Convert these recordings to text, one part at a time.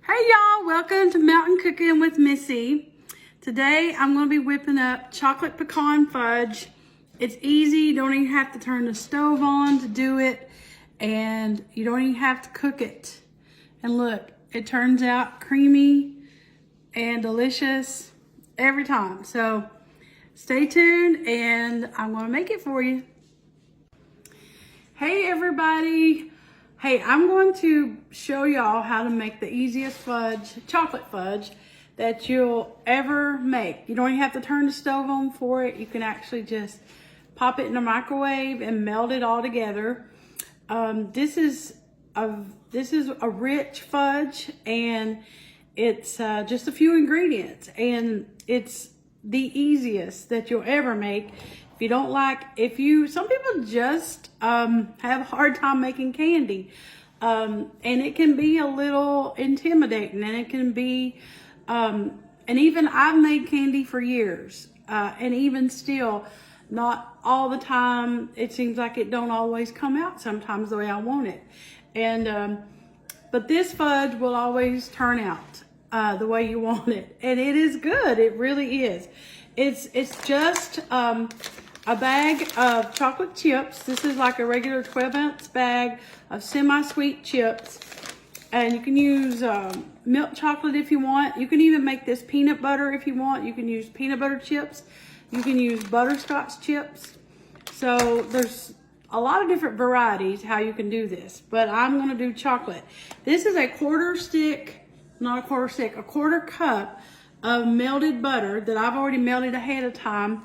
Hey y'all, welcome to Mountain Cooking with Missy. Today I'm going to be whipping up chocolate pecan fudge. It's easy, you don't even have to turn the stove on to do it, and you don't even have to cook it. And look, it turns out creamy and delicious every time. So stay tuned and I'm going to make it for you. Hey everybody. Hey, I'm going to show y'all how to make the easiest fudge, chocolate fudge, that you'll ever make. You don't even have to turn the stove on for it. You can actually just pop it in the microwave and melt it all together. This is a rich fudge, and it's just a few ingredients, and it's the easiest that you'll ever make. If you don't like, some people just have a hard time making candy. And it can be a little intimidating, and it can be, and even I've made candy for years, and even still, not all the time, it seems like it don't always come out sometimes the way I want it. And, but this fudge will always turn out the way you want it. And it is good, it really is. It's just, a bag of chocolate chips. This is like a regular 12-ounce bag of semi-sweet chips. And you can use milk chocolate if you want. You can even make this peanut butter if you want. You can use peanut butter chips. You can use butterscotch chips. So there's a lot of different varieties how you can do this. But I'm going to do chocolate. This is a quarter cup of melted butter that I've already melted ahead of time.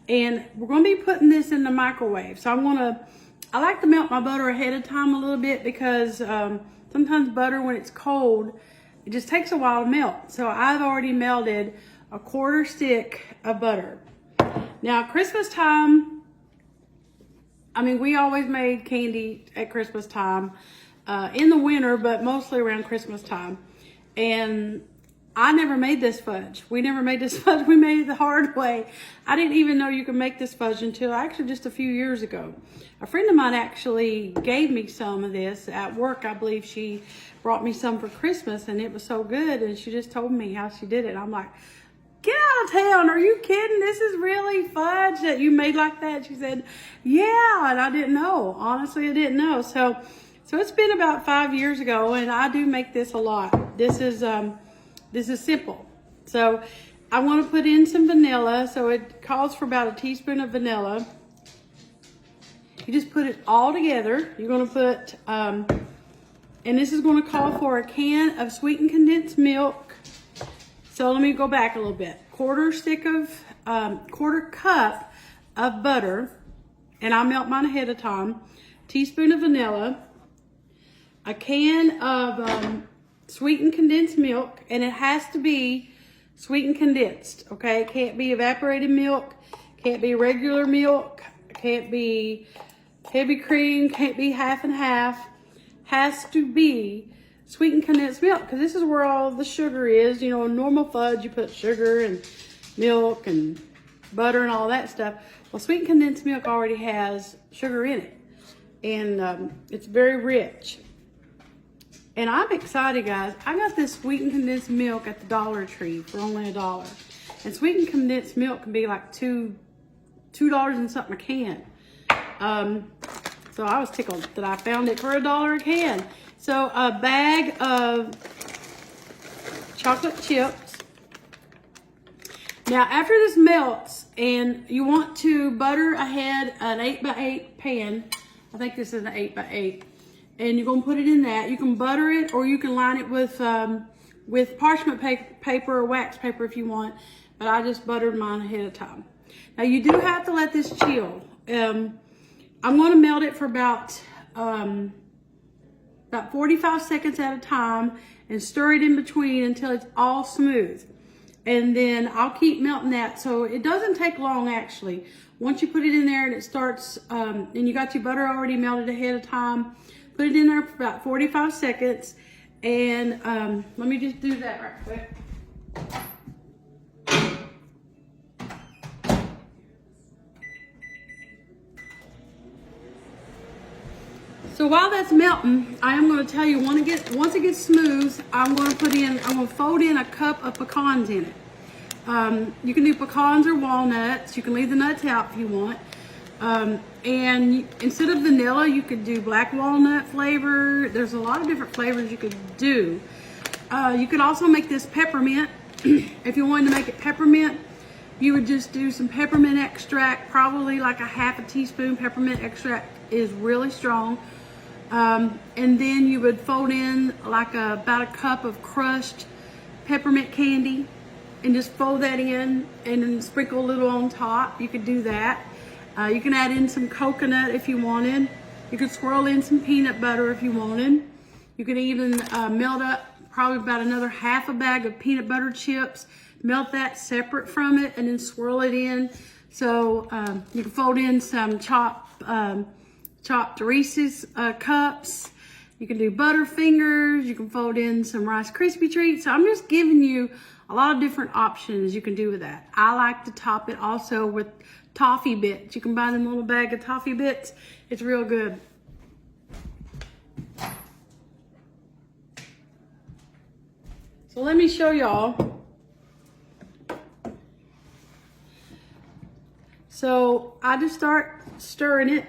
And we're going to be putting this in the microwave. So I like to melt my butter ahead of time a little bit because sometimes butter, when it's cold, it just takes a while to melt. So I've already melted a quarter stick of butter. Now, Christmas time, we always made candy at Christmas time, in the winter, but mostly around Christmas time. And I never made this fudge. We never made this fudge. We made it the hard way. I didn't even know you could make this fudge until actually just a few years ago. A friend of mine actually gave me some of this at work. I believe she brought me some for Christmas, and it was so good. And she just told me how she did it. I'm like, get out of town. Are you kidding? This is really fudge that you made like that? She said, yeah. And I didn't know. Honestly, I didn't know. So it's been about 5 years ago, and I do make this a lot. This is simple. So I want to put in some vanilla. So it calls for about a teaspoon of vanilla. You just put it all together. You're going to put, and this is going to call for a can of sweetened condensed milk. So let me go back a little bit. Quarter cup of butter, and I melt mine ahead of time. Teaspoon of vanilla. A can of sweetened condensed milk, and it has to be sweetened condensed, okay? It can't be evaporated milk, can't be regular milk, can't be heavy cream, can't be half and half. Has to be sweetened condensed milk, because this is where all the sugar is. You know, normal fudge, you put sugar and milk and butter and all that stuff. Well, sweetened condensed milk already has sugar in it, and it's very rich. And I'm excited, guys. I got this sweetened condensed milk at the Dollar Tree for only $1. And sweetened condensed milk can be like $2 and something a can. So I was tickled that I found it for $1 a can. So a bag of chocolate chips. Now after this melts, and you want to butter ahead an 8x8 pan. I think this is an 8x8. And you're gonna put it in that. You can butter it, or you can line it with parchment paper or wax paper if you want. But I just buttered mine ahead of time. Now you do have to let this chill. I'm gonna melt it for about 45 seconds at a time, and stir it in between until it's all smooth. And then I'll keep melting that. So it doesn't take long actually. Once you put it in there and it starts, and you got your butter already melted ahead of time, put it in there for about 45 seconds, and let me just do that right quick. So while that's melting, I am going to tell you, once it gets smooth, I'm going to fold in a cup of pecans in it. You can do pecans or walnuts. You can leave the nuts out if you want. Instead of vanilla, you could do black walnut flavor. There's a lot of different flavors you could do. You could also make this peppermint. If you wanted to make it peppermint, you would just do some peppermint extract, probably like a half a teaspoon. Peppermint extract is really strong. And then you would fold in like about a cup of crushed peppermint candy and just fold that in and then sprinkle a little on top. You could do that. You can add in some coconut if you wanted. You could swirl in some peanut butter if you wanted. You could even melt up probably about another half a bag of peanut butter chips. Melt that separate from it and then swirl it in. So you can fold in some chopped Reese's cups. You can do Butterfingers. You can fold in some Rice Krispie treats. So I'm just giving you a lot of different options you can do with that. I like to top it also with toffee bits. You can buy them a little bag of toffee bits. It's real good. So let me show y'all. So I just start stirring it.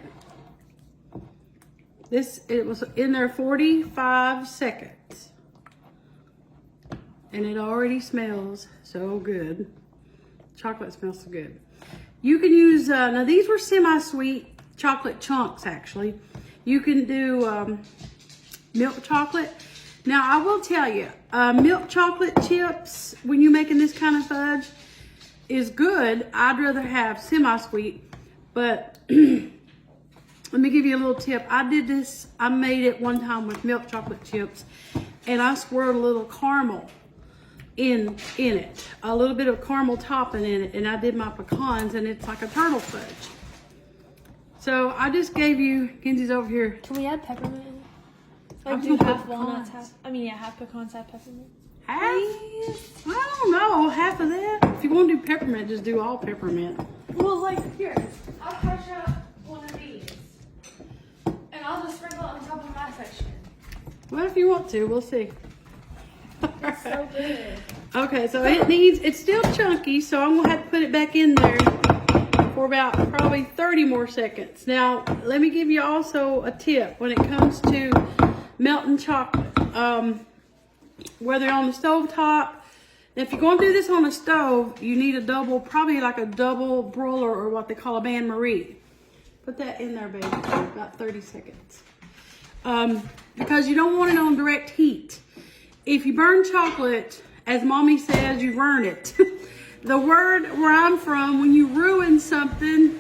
It was in there 45 seconds. And it already smells so good. Chocolate smells so good. You can use, now these were semi-sweet chocolate chunks actually. You can do milk chocolate. Now I will tell you, milk chocolate chips, when you're making this kind of fudge, is good. I'd rather have semi-sweet, but let me give you a little tip. I made it one time with milk chocolate chips, and I swirled a little caramel in it, a little bit of caramel topping in it, and I did my pecans, and it's like a turtle fudge. So I just gave you, Kenzie's over here. Can we add peppermint in it? Like do half walnuts, half pecans, half peppermint. Half? Please? I don't know, half of that. If you want to do peppermint, just do all peppermint. Well, like here, I'll crush up one of these, and I'll just sprinkle it on top of my section. Well, if you want to, we'll see. It's so good. Okay, so it's still chunky, so I'm gonna have to put it back in there for about probably 30 more seconds. Now, let me give you also a tip when it comes to melting chocolate. Whether you're on the stove top, if you're going to do this on a stove, you need probably like a double broiler, or what they call a bain-marie. Put that in there, baby, for about 30 seconds. Because you don't want it on direct heat. If you burn chocolate, as mommy says, you burn it. The word where I'm from, when you ruin something,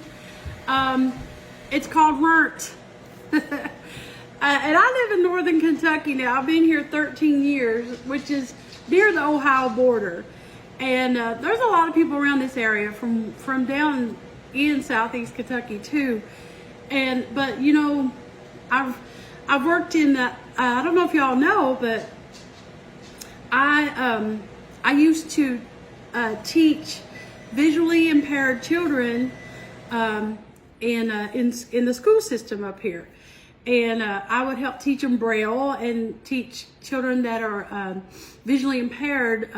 it's called burnt. And I live in northern Kentucky now. I've been here 13 years, which is near the Ohio border. And there's a lot of people around this area from down in southeast Kentucky too. But you know, I've worked in I don't know if y'all know, but I used to teach visually impaired children in the school system up here. And I would help teach them Braille and teach children that are visually impaired.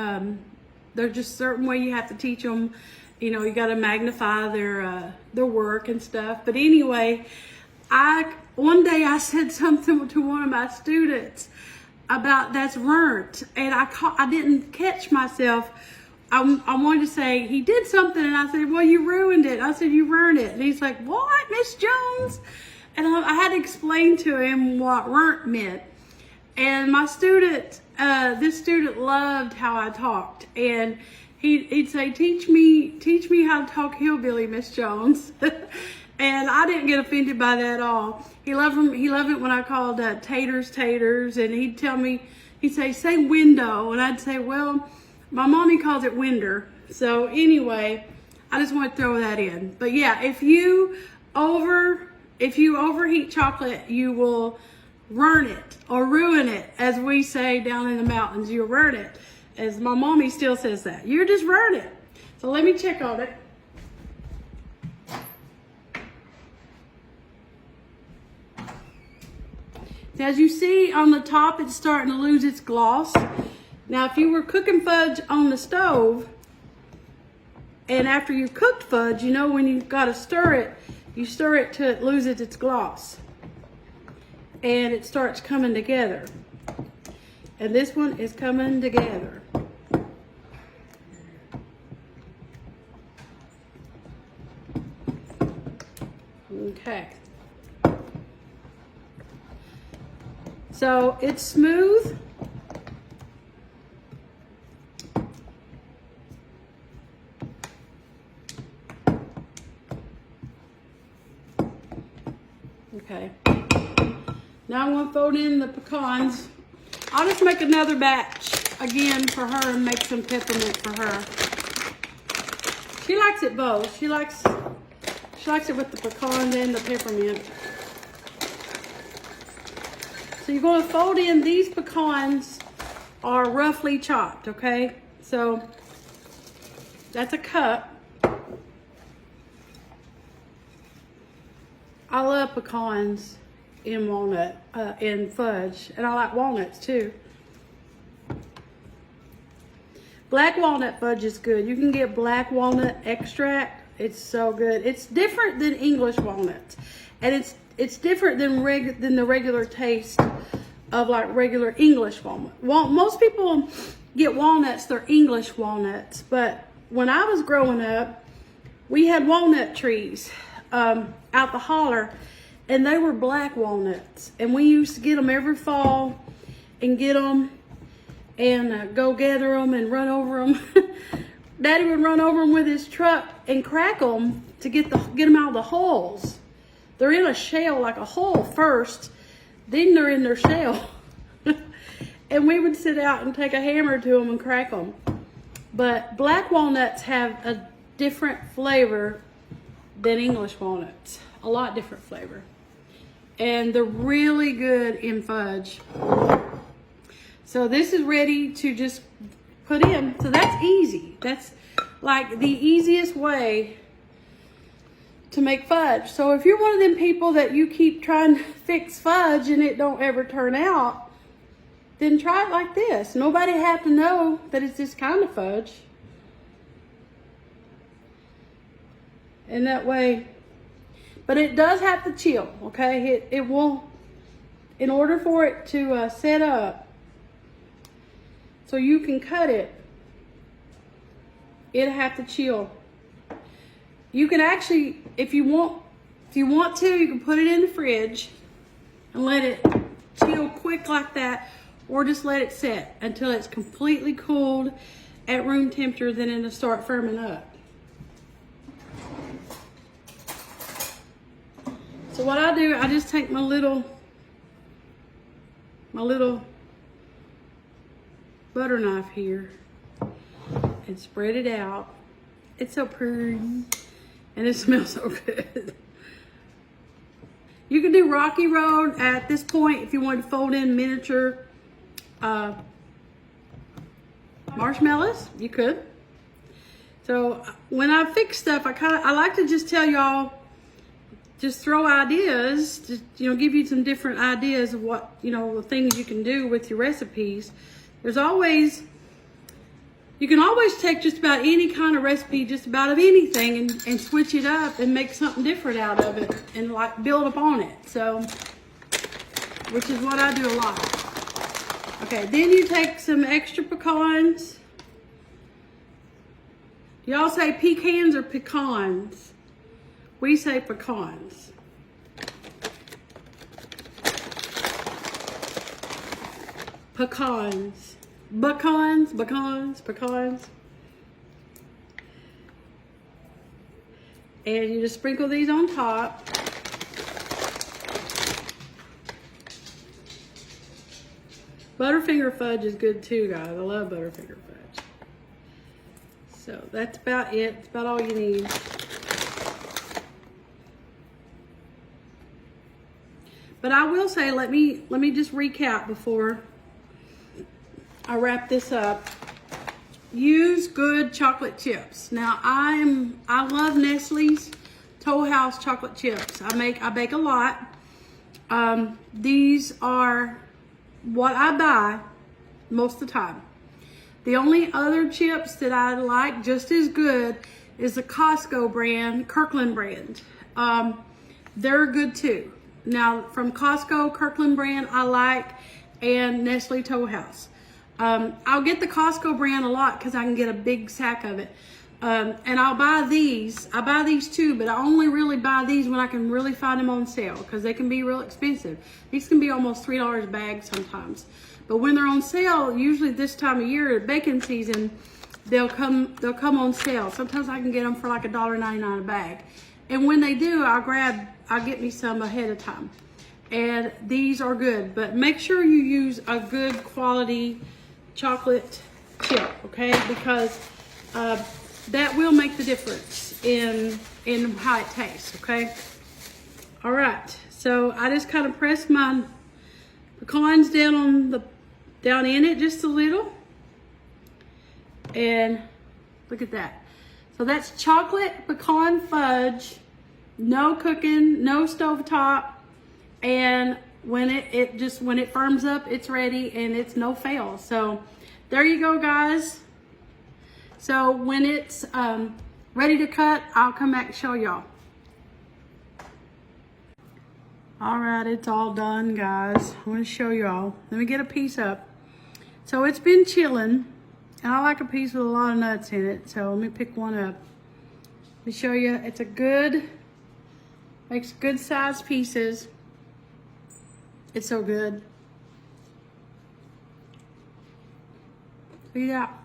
There's just a certain way you have to teach them. You know, you got to magnify their work and stuff. But anyway, one day I said something to one of my students about that's burnt, and I didn't catch myself. I wanted to say he did something, and I said, well, you ruined it. I said, you ruined it. And he's like, what, Miss Jones? And I had to explain to him what "burnt" meant. And my student, this student loved how I talked. And he'd say, teach me how to talk hillbilly, Miss Jones. And I didn't get offended by that at all. He loved it when I called taters. And he'd tell me, he'd say window. And I'd say, well, my mommy calls it winder. So anyway, I just want to throw that in. But yeah, if you overheat chocolate, you will burn it or ruin it, as we say down in the mountains. You'll burn it, as my mommy still says that. You just burn it. So let me check on it. As you see on the top, it's starting to lose its gloss. Now, if you were cooking fudge on the stove, and after you cooked fudge, you know when you've got to stir it, you stir it till it loses its gloss. And it starts coming together. And this one is coming together. Okay. So it's smooth. Okay. Now I'm going to fold in the pecans. I'll just make another batch again for her and make some peppermint for her. She likes it both. She likes it with the pecans and the peppermint. So you're going to fold in, these pecans are roughly chopped, okay? So that's a cup. I love pecans in walnut, in fudge, and I like walnuts too. Black walnut fudge is good. You can get black walnut extract. It's so good. It's different than English walnuts, and it's different than the regular taste of like regular English walnut. Most people get walnuts, they're English walnuts, but when I was growing up, we had walnut trees out the holler, and they were black walnuts, and we used to get them every fall and get them and go gather them and run over them. Daddy would run over them with his truck and crack them to get them out of the holes. They're in a shell, like a hole first, then they're in their shell. And we would sit out and take a hammer to them and crack them. But black walnuts have a different flavor than English walnuts. A lot different flavor. And they're really good in fudge. So this is ready to just put in. So that's easy. That's like the easiest way to make fudge. So if you're one of them people that you keep trying to fix fudge and it don't ever turn out, then try it like this. Nobody have to know that it's this kind of fudge. And that way, but it does have to chill, okay? It will, in order for it to set up, so you can cut it, it'll have to chill. You can actually, if you want to, you can put it in the fridge and let it chill quick like that, or just let it set until it's completely cooled at room temperature, then it'll start firming up. So what I do, I just take my little butter knife here and spread it out. It's so pretty and it smells so good. You can do Rocky Road at this point if you want to fold in miniature marshmallows, you could. So when I fix stuff, I like to just tell y'all, just throw ideas, just, give you some different ideas of what, the things you can do with your recipes. You can always take just about any kind of recipe, just about of anything, and switch it up and make something different out of it and like build upon it. So, which is what I do a lot. Okay, then you take some extra pecans. Y'all say pecans or pecans? We say pecans. Pecans. Pecans. And you just sprinkle these on top. Butterfinger fudge is good too, guys. I love Butterfinger fudge. So that's about it. That's about all you need. But I will say, let me just recap before I wrap this up. Use good chocolate chips. Now I love Nestle's Toll House chocolate chips. I bake a lot. These are what I buy most of the time. The only other chips that I like just as good is the Costco brand, Kirkland brand. They're good too. Now from Costco, Kirkland brand I like, and Nestle Toll House. I'll get the Costco brand a lot because I can get a big sack of it. And I'll buy these. I buy these too, but I only really buy these when I can really find them on sale because they can be real expensive. These can be almost $3 a bag sometimes. But when they're on sale, usually this time of year, baking season, they'll come on sale. Sometimes I can get them for like $1.99 a bag. And when they do, I'll get me some ahead of time. And these are good, but make sure you use a good quality chocolate chip, okay? Because that will make the difference in how it tastes, okay? All right, so I just kind of press my pecans down in it just a little, and look at that. So that's chocolate pecan fudge, no cooking, no stovetop, and when it firms up, it's ready and it's no fail. So there you go, guys. So when it's ready to cut, I'll come back and show y'all. All right, it's all done, guys. I want to show y'all. Let me get a piece up. So it's been chilling, and I like a piece with a lot of nuts in it. So let me pick one up. Let me show you. It's makes good sized pieces. It's so good. Look at that.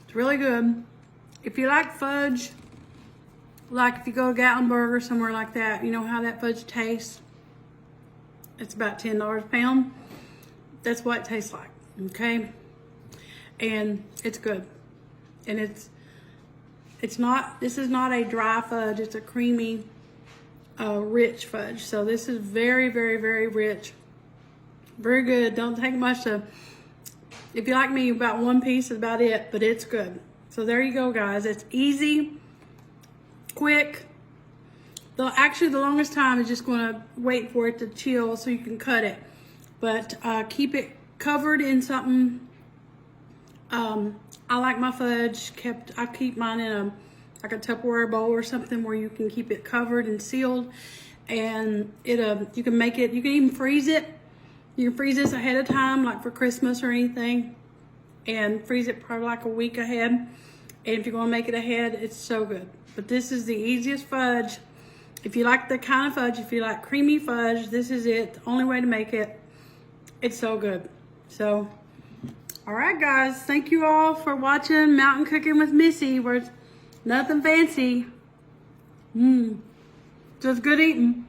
It's really good. If you like fudge, like if you go to Gatlinburg or somewhere like that, you know how that fudge tastes? It's about $10 a pound. That's what it tastes like, okay? And it's good. And this is not a dry fudge, it's a creamy, rich fudge. So this is very, very, very rich. Very good. Don't take much to, if you like me, about one piece is about it, but it's good. So there you go, guys. It's easy, quick. Actually, the longest time is just going to wait for it to chill so you can cut it. But keep it covered in something. I like my fudge I keep mine in like a Tupperware bowl or something where you can keep it covered and sealed. And you can make it, you can even freeze it. You can freeze this ahead of time, like for Christmas or anything, and freeze it probably like a week ahead. And if you're gonna make it ahead, it's so good. But this is the easiest fudge. If you like the kind of fudge, if you like creamy fudge, this is it. The only way to make it. It's so good. So, all right, guys. Thank you all for watching Mountain Cooking with Missy, where it's nothing fancy. Just good eating.